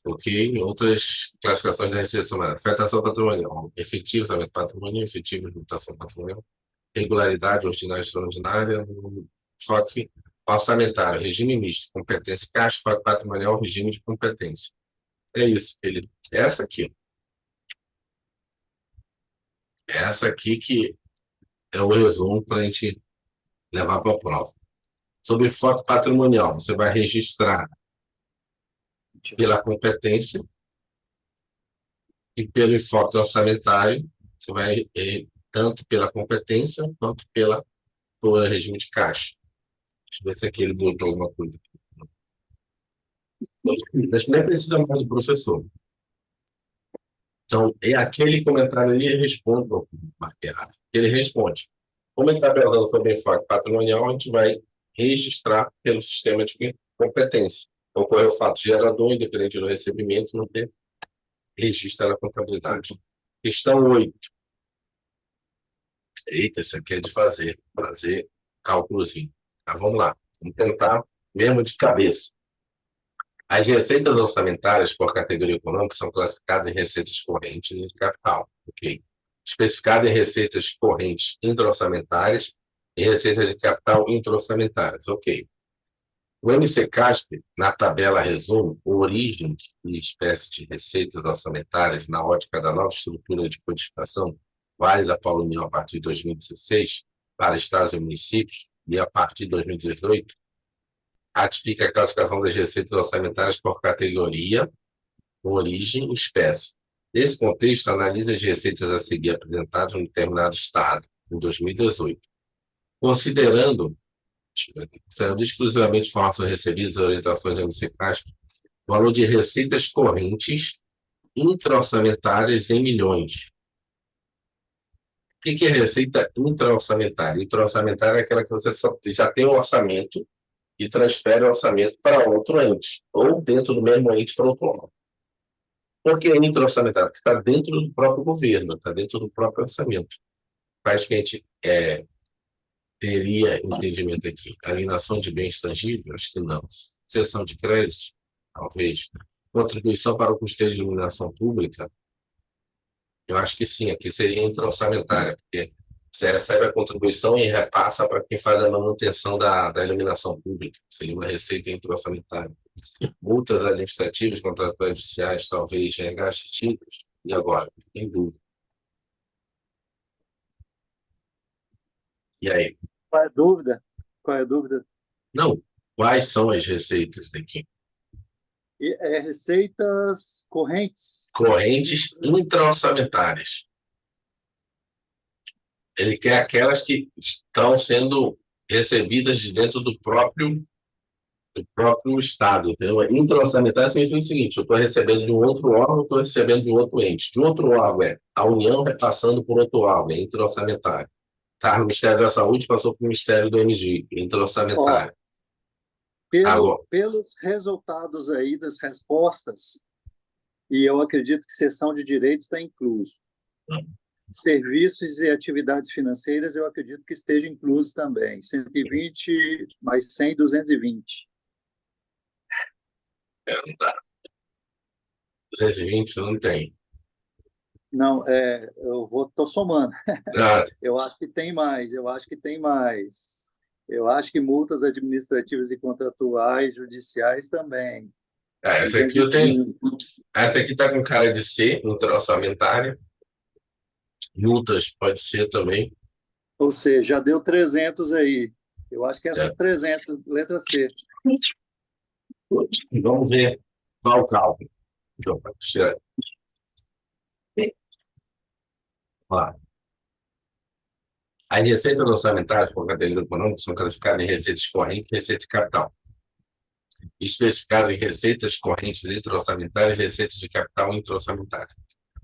ok. Outras classificações da receita somada. Afetação patrimonial, efetivo, orçamento patrimonial, efetivo, limitação patrimonial, regularidade, ordinária e extraordinária, enfoque orçamentário, regime misto, competência caixa, enfoque patrimonial, regime de competência. É isso, ele. Essa aqui que é o resumo para a gente levar para a prova. Sobre enfoque patrimonial, você vai registrar pela competência e pelo enfoque orçamentário, você vai tanto pela competência quanto por regime de caixa. Deixa eu ver se aqui ele botou alguma coisa. Acho que nem precisa mais do professor. Então, aquele comentário ali, ele responde, marquei errado, ele responde. Como ele está perguntando sobre enfoque patrimonial, a gente vai registrar pelo sistema de competência. Ocorre o fato gerador, independente do recebimento, não ter registro na contabilidade. Questão 8. Eita, isso aqui é de fazer cálculozinho. Mas vamos lá, vamos tentar mesmo de cabeça. As receitas orçamentárias por categoria econômica são classificadas em receitas correntes e de capital, ok? Especificadas em receitas correntes intra-orçamentárias e receitas de capital intra-orçamentárias, ok? O MC-CASP, na tabela, resume origens e espécies de receitas orçamentárias na ótica da nova estrutura de codificação válida para a União a partir de 2016 para estados e municípios e a partir de 2018, ratifica a classificação das receitas orçamentárias por categoria, origem e espécie. Nesse contexto, analisa as receitas a seguir apresentadas em um determinado estado, em 2018, considerando exclusivamente informações recebidas e orientações da MC-CASP, o valor de receitas correntes intra-orçamentárias em milhões. O que é receita intra-orçamentária? Intra-orçamentária é aquela que você já tem um orçamento e transfere o orçamento para outro ente, ou dentro do mesmo ente para outro órgão. Por que é intra-orçamentária? Porque está dentro do próprio governo, está dentro do próprio orçamento. Faz que a gente teria entendimento aqui. Alienação de bens tangíveis? Acho que não. Cessão de crédito? Talvez. Contribuição para o custeio de iluminação pública? Eu acho que sim, aqui seria intra-orçamentária, porque você recebe a contribuição e repassa para quem faz a manutenção da iluminação pública. Seria uma receita intra-orçamentária. Multas administrativas, contratuais oficiais, talvez regaste títulos. E agora? Tem dúvida. E aí? Qual é a dúvida? Qual é a dúvida? Não. Quais são as receitas daqui? Receitas correntes. Correntes intra-orçamentárias. Ele quer aquelas que estão sendo recebidas de dentro do próprio Estado. Entendeu? Intra-orçamentária significa o seguinte: eu estou recebendo de um outro órgão, estou recebendo de um outro ente. De outro órgão é a União repassando por outro órgão, é intra-orçamentária. Tá, no Ministério da Saúde passou para o Ministério do MG, intra-orçamentária. Pelos resultados aí das respostas, e eu acredito que seção de direitos está incluso. Serviços e atividades financeiras, eu acredito que esteja incluso também. 120 mais 100, 220. Não dá. 220 não tem. Não, eu estou somando. Eu acho que tem mais, Eu acho que multas administrativas e contratuais, judiciais também. Essa aqui eu tenho. Essa aqui está com cara de C, intra-orçamentária. Multas pode ser também. Ou seja, já deu 300 aí. Eu acho que essas 300, letra C. Vamos ver qual o cálculo. Então, as receitas orçamentárias por categoria econômica são classificadas em receitas correntes e receita de capital. Especificadas em receitas correntes intra-orçamentárias e receitas de capital intra-orçamentárias.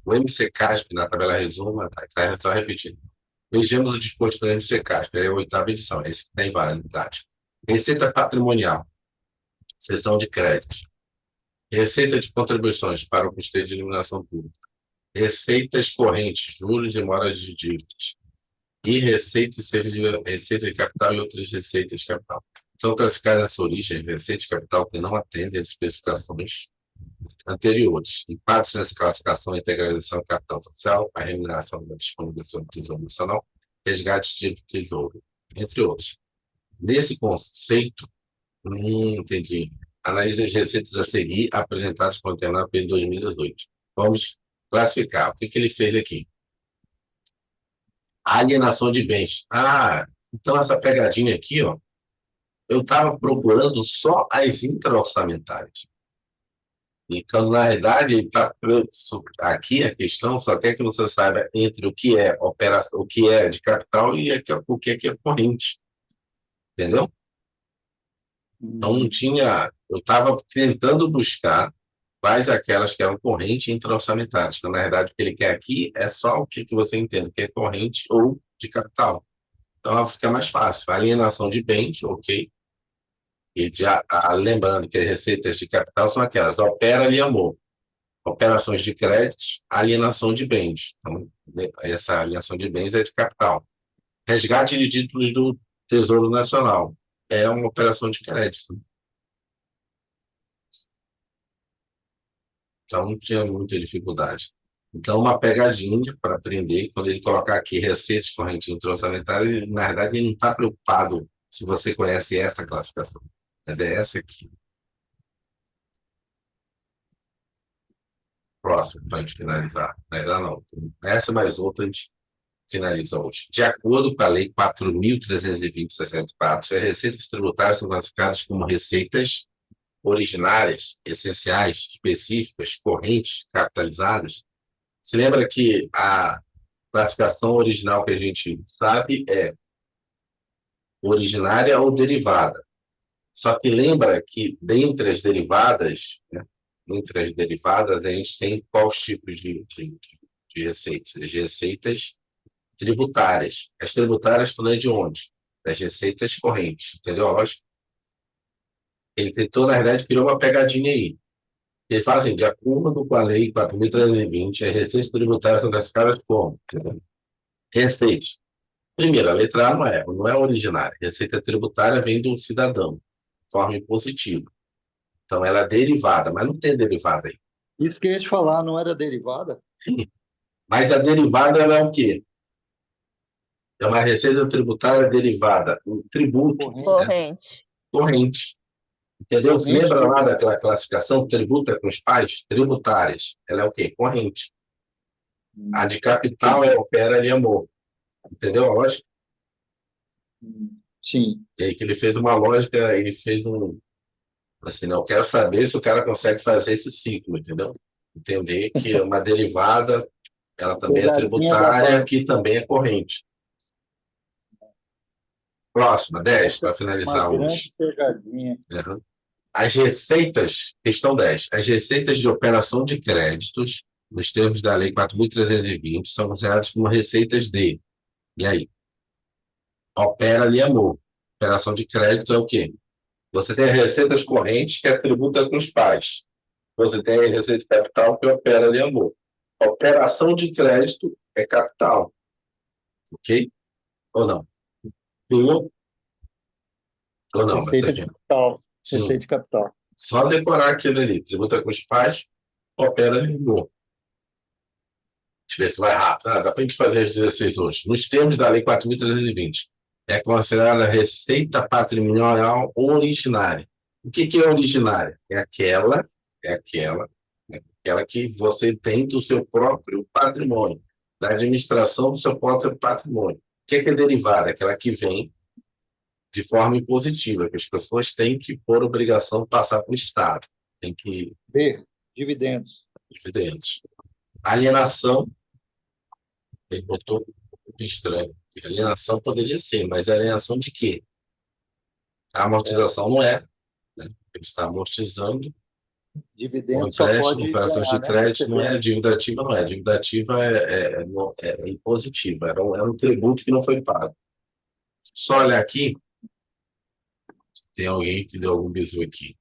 O MC-CASP, na tabela resumo, está só repetindo. Vejamos o disposto do MC-CASP, é a 8ª edição, é esse que tem validade. Receita patrimonial, seção de créditos. Receita de contribuições para o custeio de iluminação pública. Receitas correntes, juros e moras de dívidas. E receita de capital e outras receitas de capital. São classificadas nessa origem receita de capital que não atendem às especificações anteriores. Impactos nessa classificação a integralização do capital social, a remuneração da disponibilização do Tesouro Nacional, resgate de tesouro, entre outros. Nesse conceito, entendi. Analise as receitas a seguir apresentadas por determinado período de 2018. Vamos classificar. O que ele fez aqui? Alienação de bens. Então essa pegadinha aqui, ó, eu estava procurando só as intra-orçamentárias. Então, na realidade, aqui a questão só quer que você saiba entre o que é operação, o que é de capital e o que é corrente. Entendeu? Então, não tinha. Eu estava tentando buscar quais aquelas que eram corrente e intra-orçamentárias. Então, na verdade, o que ele quer aqui é só o que você entende que é corrente ou de capital. Então, fica mais fácil. Alienação de bens, ok. E já lembrando que as receitas de capital são aquelas: opera e amor. Operações de crédito, alienação de bens. Então, essa alienação de bens é de capital. Resgate de títulos do Tesouro Nacional é uma operação de crédito. Então, não tinha muita dificuldade. Então, uma pegadinha para aprender, quando ele colocar aqui receitas correntes intra-orçamentárias, na verdade, ele não está preocupado se você conhece essa classificação, mas é essa aqui. Próximo, para a gente finalizar. Na verdade, não. Essa mais outra a gente finaliza hoje. De acordo com a Lei 4.320/64, as receitas tributárias são classificadas como receitas originárias, essenciais, específicas, correntes, capitalizadas. Se lembra que a classificação original que a gente sabe é originária ou derivada. Só que lembra que dentre as derivadas, né, entre as derivadas, a gente tem quais tipos de receitas? As receitas tributárias. As tributárias estão de onde? Das receitas correntes, entendeu? Lógico. Ele tentou, na verdade, criou uma pegadinha aí. Ele fala assim, de acordo com a Lei 4.320, as receitas tributárias são classificadas como receitas. Primeiro, a letra A não é originária. Receita tributária vem do cidadão, de forma impositiva. Então, ela é derivada, mas não tem derivada aí. Isso que eu ia te falar, não era derivada? Sim. Mas a derivada ela é o quê? É uma receita tributária derivada, um tributo, Corrente. Corrente. corrente. Entendeu? Se Corrente lembra lá tributária. daquela classificação tributa com os pais? Tributárias. Ela é o quê? Corrente. A de capital é opera e amor. Entendeu a lógica? Sim. E aí que ele fez uma lógica, ele fez um. Assim, não, eu quero saber se o cara consegue fazer esse ciclo, entendeu? Entender que uma derivada, ela também é Pegadinha da tributária, banca. que também é corrente. Próxima, 10, Essa para é uma finalizar grande hoje. pegadinha. Uhum. As receitas, questão 10. As receitas de operação de créditos, nos termos da Lei 4.320, são consideradas como receitas de. E aí? Opera ali, amor. Operação de crédito é o quê? Você tem receitas correntes que é tributa com os pais. Você tem a receita de capital que opera ali, amor. Operação de crédito é capital. Ok? Ou não? Sim ou não? Mas Receita de aqui. capital. Sim. Receita de capital. Só decorar aquilo ali. Tributa com os pais, opera ali, amor. Deixa eu ver se vai rápido. Dá para a gente fazer as 16 hoje. Nos termos da Lei 4.320, é considerada receita patrimonial originária. O que é originária? É aquela que você tem do seu próprio patrimônio, da administração do seu próprio patrimônio. O que é derivada? Aquela que vem de forma impositiva, que as pessoas têm que, por obrigação, passar para o Estado. Tem que B. Dividendos. dividendos. Alienação, ele botou estranho. Alienação poderia ser, mas alienação de quê? A amortização não é, né? Ele está amortizando o Dividendo só empréstimo, pode operações de ganhar, né? crédito, não é Receber. dívida ativa, não é. Dívida ativa é impositiva, era um tributo que não foi pago. Só olhar aqui, tem alguém que deu algum bizu aqui.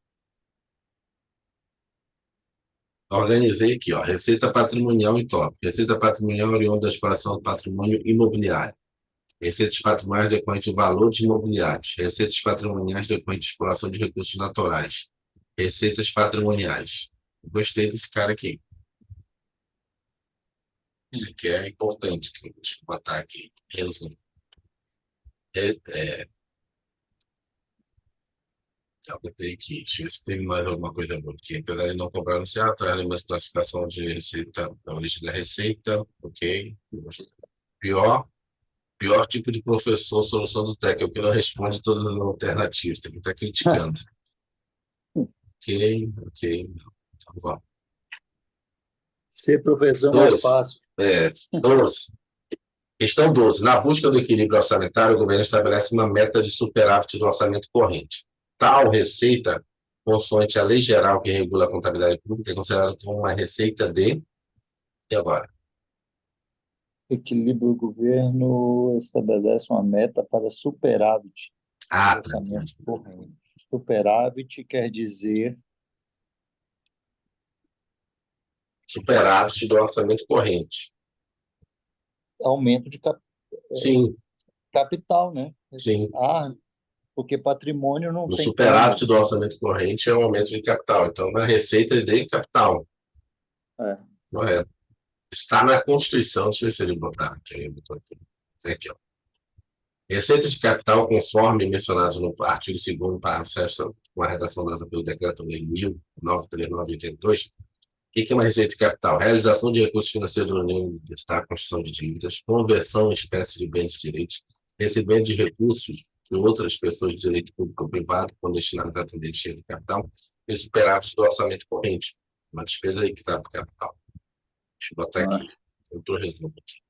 Organizei aqui, ó, receita patrimonial em tópico. Receita patrimonial oriunda da exploração do patrimônio imobiliário. Receitas patrimoniais decorrentes de valores imobiliários. Receitas patrimoniais decorrentes de exploração de recursos naturais. Receitas patrimoniais. Gostei desse cara aqui. Isso aqui é importante. Deixa eu botar aqui. Resumo. Eu botei aqui. Deixa eu ver se tem mais alguma coisa boa aqui. Apesar de não cobrar no CA, traz uma classificação de receita, da origem da receita. Ok. Pior. Pior tipo de professor, solução do técnico, que não responde todas as alternativas. Tem que estar criticando. Ok, ok. Então, vamos. Ser professor não é 12. fácil. 12. Questão 12. Na busca do equilíbrio orçamentário, o governo estabelece uma meta de superávit do orçamento corrente. Tal receita, consoante a lei geral que regula a contabilidade pública, é considerada como uma receita de... E agora? Equilíbrio, o governo estabelece uma meta para superávit do Ah, tá. orçamento corrente. Superávit quer dizer Superávit do orçamento corrente. aumento de Sim, capital, né? sim. Porque patrimônio não No tem superávit como. do orçamento corrente é um aumento de capital. Então, na receita de capital. É. Correto. Está na Constituição. Deixa eu ver se ele botar aqui. Ele botou aqui. Aqui, ó. Receitas de capital, conforme mencionados no artigo 2º, parágrafo 6º, com a redação dada pelo Decreto-Lei 1939/82. O que é uma receita de capital? Realização de recursos financeiros da União do Estado, construção de dívidas, conversão em espécie de bens e direitos, recebimento de recursos de outras pessoas de direito público ou privado, quando destinados a atender despesa de capital, e superávit do orçamento corrente, uma despesa aí que está do capital. Deixa eu botar aqui, outro resumo aqui.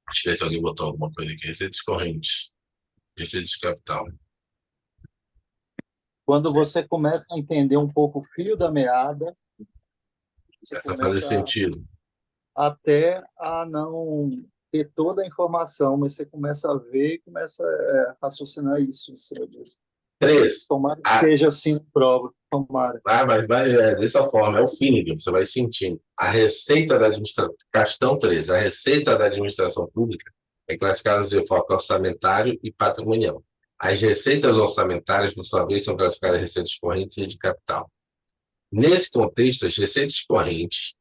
Deixa eu ver se alguém botou alguma coisa aqui. Receitas correntes, receitas de capital. Quando você começa a entender um pouco o fio da meada, você Essa faz começa sentido. até a não ter toda a informação, mas você começa a ver e começa a raciocinar isso em cima disso. 3. Tomara que seja assim na prova, tomara. Vai, dessa forma, é o feeling, você vai sentindo. A receita da administração, questão 3, a receita da administração pública é classificada de foco orçamentário e patrimonial. As receitas orçamentárias, por sua vez, são classificadas de receitas correntes e de capital. Nesse contexto, as receitas correntes,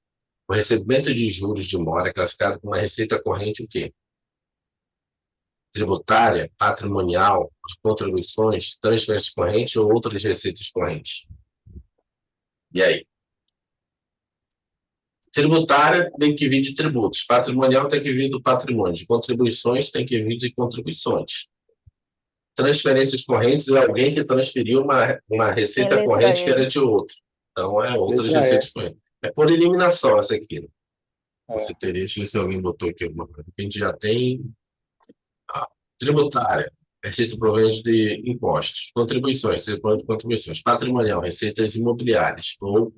o recebimento de juros de mora é classificado como uma receita corrente o quê? Tributária, patrimonial, de contribuições, transferências correntes ou outras receitas correntes? E aí? Tributária tem que vir de tributos, patrimonial tem que vir do patrimônio, de contribuições tem que vir de contribuições. Transferências correntes é alguém que transferiu uma receita corrente que era de outro. Então, é outras receitas correntes. É por eliminação essa aqui. Né? Você teria, deixa eu ver se alguém botou aqui alguma coisa. A gente já tem tributária, receita proveniente de impostos, contribuições, receita proveniente de contribuições, patrimonial, receitas imobiliárias ou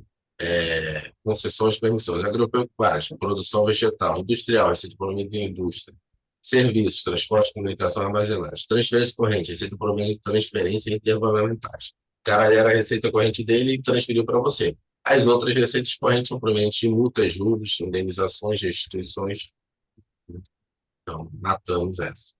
concessões e permissões, agropecuárias, produção vegetal, industrial, receita proveniente de indústria, serviços, transporte, comunicação, armazenagem, transferência corrente, receita proveniente de transferência intergovernamentais. O cara era a receita corrente dele e transferiu para você. As outras receitas correntes são provenientes de multas, juros, indenizações, restituições. Então, matamos essa.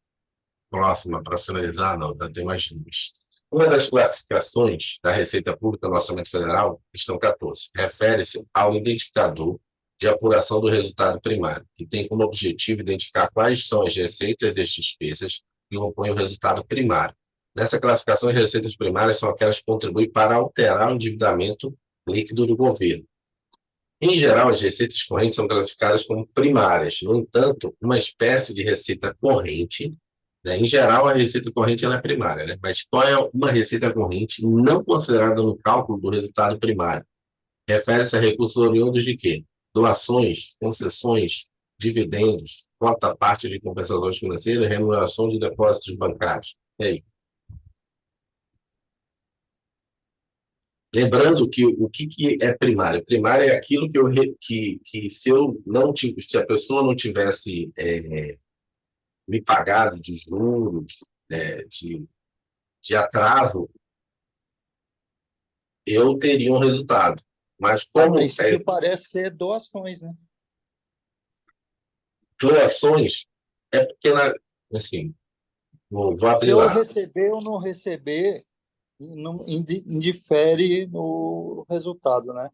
Próxima, para finalizar, não, tem mais duas. Uma das classificações da Receita Pública no Orçamento Federal, questão 14, refere-se ao identificador de apuração do resultado primário, que tem como objetivo identificar quais são as receitas e as despesas que compõem o resultado primário. Nessa classificação, as receitas primárias são aquelas que contribuem para alterar o endividamento líquido do governo. Em geral, as receitas correntes são classificadas como primárias. No entanto, uma espécie de receita corrente, né? Em geral, a receita corrente ela é primária, né? Mas qual é uma receita corrente não considerada no cálculo do resultado primário? Refere-se a recursos oriundos de quê? Doações, concessões, dividendos, quarta-parte de compensações financeiras, remuneração de depósitos bancários. E aí? Lembrando que o que é primário? Primário é aquilo que se a pessoa não tivesse me pagado de juros, né, de atraso, eu teria um resultado. Mas como parece ser doações, né? Doações, é porque, assim, vou abrir Se eu lá. receber ou não receber, não indifere no resultado, né?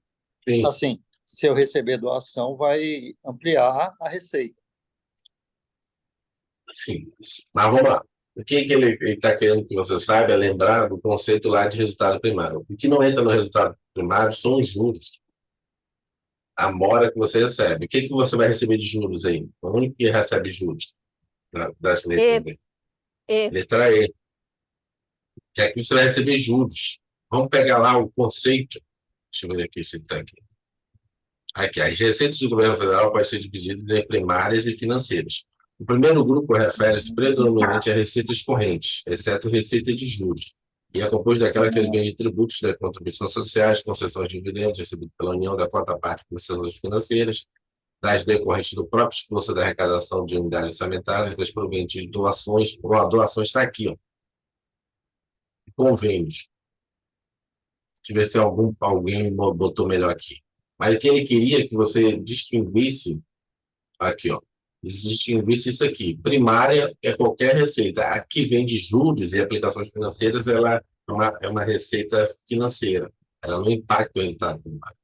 Sim. Assim, se eu receber doação, vai ampliar a receita. Sim. Mas vamos lá. O que ele está querendo que você saiba é lembrar do conceito lá de resultado primário. O que não entra no resultado primário são os juros. A mora que você recebe. O que você vai receber de juros aí? O único que recebe juros das letras aí. Letra E. Que é que você vai receber juros. Vamos pegar lá o conceito. Deixa eu ver aqui se está aqui. Aqui, as receitas do governo federal podem ser divididas em primárias e financeiras. O primeiro grupo refere-se predominantemente a receitas correntes, exceto receita de juros, e é composto daquela que vem de tributos, da contribuições sociais, concessões de dividendos recebidos pela União, da quarta parte de concessões financeiras, das decorrentes do próprio esforço da arrecadação de unidades orçamentárias, das provenientes de doações, ou a doação está aqui, ó, convênios. Deixa eu ver se alguém botou melhor aqui. Mas o que ele queria que você distinguisse, aqui, ó, distinguisse isso aqui. Primária é qualquer receita. A que vem de juros e aplicações financeiras, ela é uma receita financeira. Ela não impacta o resultado primário.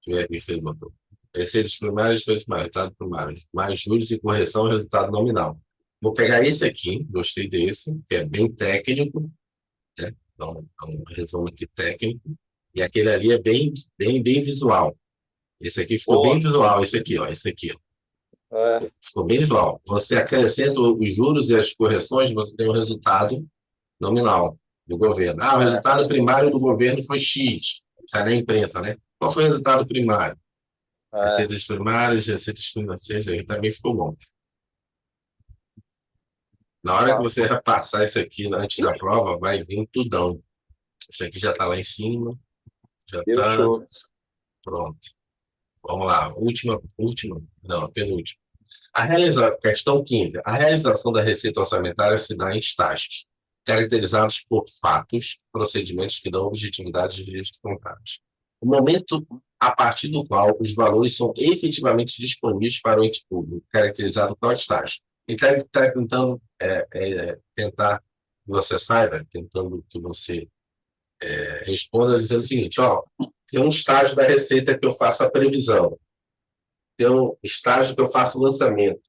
Deixa eu ver aqui se ele botou. Receitas primárias, despesas primárias, resultado primário. Mais juros e correção, resultado nominal. Vou pegar esse aqui, gostei desse, que é bem técnico, né? Então, é um resumo aqui técnico. E aquele ali é bem visual. Esse aqui ficou bem visual, esse aqui, ó. Ficou bem visual. Você acrescenta os juros e as correções, você tem um resultado nominal do governo. O resultado primário do governo foi X. Sai na imprensa, né? Qual foi o resultado primário? Receitas primárias, receitas financeiras, aí também ficou bom. Na hora que você repassar isso aqui antes da prova, vai vir tudão. Isso aqui já está lá em cima. Já está. Pronto. Vamos lá. Última. Não, penúltima. Questão 15. A realização da receita orçamentária se dá em estágios, caracterizados por fatos, procedimentos que dão objetividade de registros contábeis. O momento a partir do qual os valores são efetivamente disponíveis para o ente público, caracterizado por estágio. Então, ele está tentando tentar que você saiba, tentando que você responda dizendo o seguinte, ó, tem um estágio da receita que eu faço a previsão, tem um estágio que eu faço o lançamento,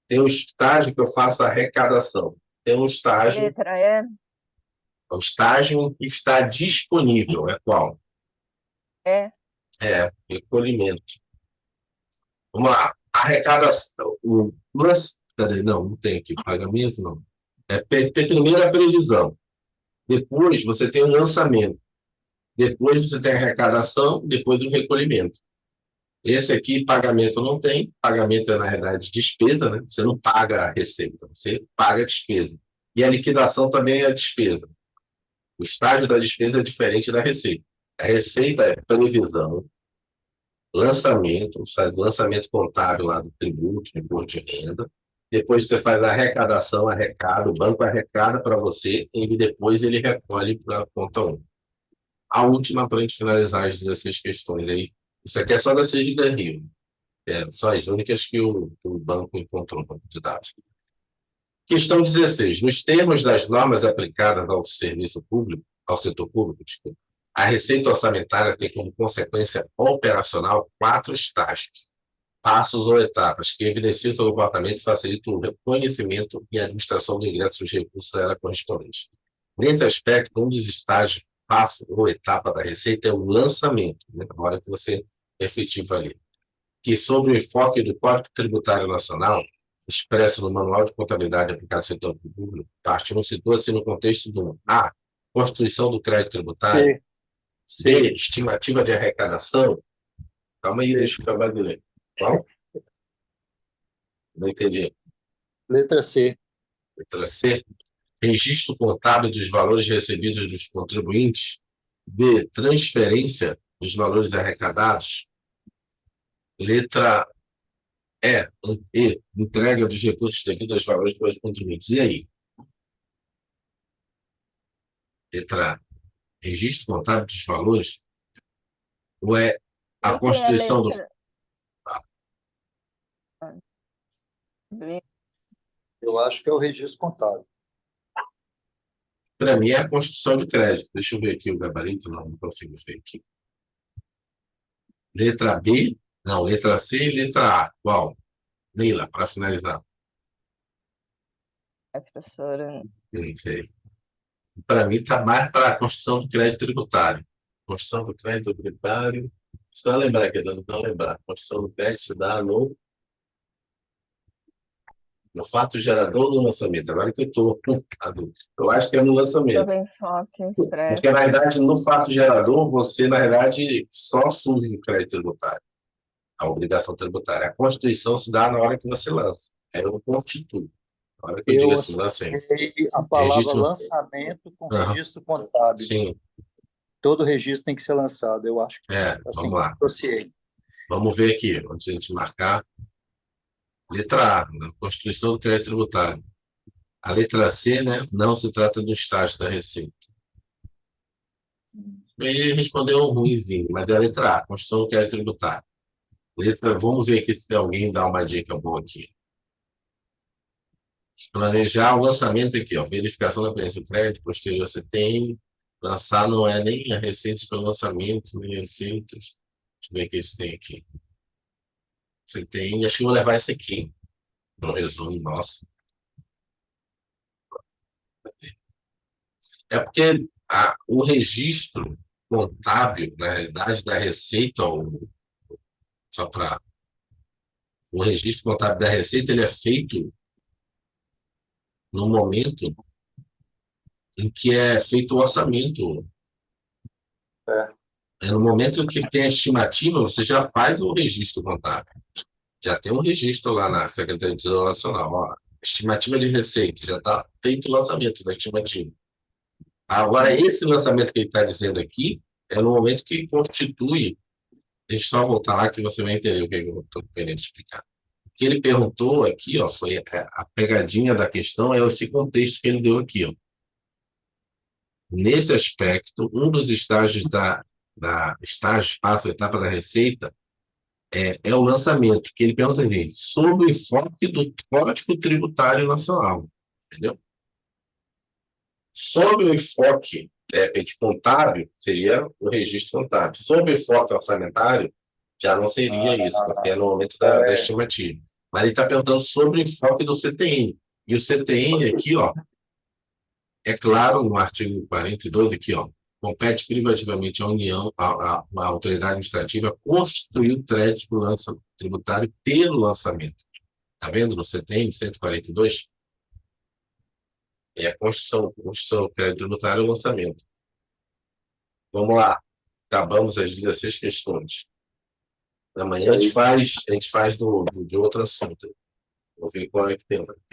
tem um estágio que eu faço a arrecadação, tem um estágio... Letra E. O estágio que está disponível é qual? Recolhimento. Vamos lá. Arrecadação. Cadê? Não tem aqui. Pagamento, não. Tem primeiro a previsão. Depois você tem o lançamento. Depois você tem a arrecadação, depois o recolhimento. Esse aqui, pagamento não tem. Pagamento é, na verdade, despesa, né? Você não paga a receita, você paga a despesa. E a liquidação também é a despesa. O estágio da despesa é diferente da receita. A receita é previsão, lançamento, faz lançamento contábil lá do tributo, imposto de renda. Depois você faz a arrecadação, arrecada, o banco arrecada para você, e depois ele recolhe para a conta 1. A última, para a gente finalizar as 16 questões aí. Isso aqui é só da Sergipe Rio. São as únicas que o banco encontrou no banco de dados. Questão 16. Nos termos das normas aplicadas ao serviço público, ao setor público, desculpa, a receita orçamentária tem como consequência operacional 4 estágios, passos ou etapas que evidenciam seu comportamento e facilitam o reconhecimento e administração do ingresso dos recursos a ela correspondentes. Nesse aspecto, um dos estágios, passo ou etapa da receita é o lançamento, né, na hora que você efetiva ali, que sob o enfoque do Código Tributário Nacional, expresso no Manual de Contabilidade aplicado ao setor público, parte 1 situa-se no contexto do A, constituição do crédito tributário, B, estimativa de arrecadação. Calma aí, deixa eu acabar de ler. Qual? Não entendi. Letra C. Letra C, registro contábil dos valores recebidos dos contribuintes. B, transferência dos valores arrecadados. Letra E, entrega dos recursos devidos aos valores pelos contribuintes. E aí? Letra A, registro contábil dos valores? Ou é a constituição do... Eu acho que é o registro contábil. Para mim é a constituição de crédito. Deixa eu ver aqui o gabarito, não consigo ver aqui. Letra B, não, letra C e letra A. Qual? Neila, para finalizar. Professora. Não sei. Para mim está mais para a constituição do crédito tributário. Constituição do crédito tributário. Só lembrar aqui, não lembrar. Constituição do crédito se dá no... No fato gerador ou no lançamento? Agora que eu estou adulto. Eu acho que é no lançamento. Sob enfoque Porque, expresso. na verdade, no fato gerador, você, na verdade, só surge o crédito tributário, a obrigação tributária. A constituição se dá na hora que você lança. É eu constituo. Na hora que eu digo Eu assim, lancei. associei a palavra Registro. lançamento com Aham, registro contábil. sim, Todo registro tem que ser lançado. Eu acho que, vamos assim, lá. associei. Vamos ver aqui, antes de a gente marcar. Letra A, na Constituição do Crédito Tributário. A letra C, né, não se trata do estágio da Receita. Ele respondeu um ruimzinho, mas é a letra A, Constituição do Crédito Tributário. Vamos ver aqui se tem alguém dá uma dica boa aqui. Planejar o lançamento aqui, ó, verificação da presença do crédito, posterior CTN. Lançar não é nem a receitas para lançamento, nem receitas. Deixa eu ver o que isso tem aqui. CTN, acho que vou levar esse aqui. No resumo, nossa. É porque o registro contábil, na realidade, da receita, só para o registro contábil da receita, ele é feito no momento em que é feito o orçamento. É. É no momento em que tem a estimativa, você já faz o registro contábil. Já tem um registro lá na Secretaria de Tesouro Nacional. Ó, estimativa de receita, já está feito o lançamento da estimativa. Agora, esse lançamento que ele está dizendo aqui é no momento que constitui. Deixa eu só voltar lá que você vai entender o que eu estou querendo explicar. O que ele perguntou aqui, ó, foi a pegadinha da questão, é esse contexto que ele deu aqui. Ó. Nesse aspecto, um dos estágios estágio, passo, etapa da receita é o lançamento, que ele pergunta assim, sob o enfoque do Código Tributário Nacional. Entendeu? Sob o enfoque contábil, seria o registro contábil. Sob o enfoque orçamentário, já não seria isso, porque é no momento da estimativa. Mas ele está perguntando sobre o enfoque do CTN. E o CTN aqui, ó, é claro, no artigo 42, aqui, ó, compete privativamente à União, à autoridade administrativa, construir o crédito tributário pelo lançamento. Está vendo no CTN 142? É a construção do crédito tributário e o lançamento. Vamos lá. Acabamos as 16 questões. Amanhã a gente faz de outro assunto. Vou ver qual é que tem lá.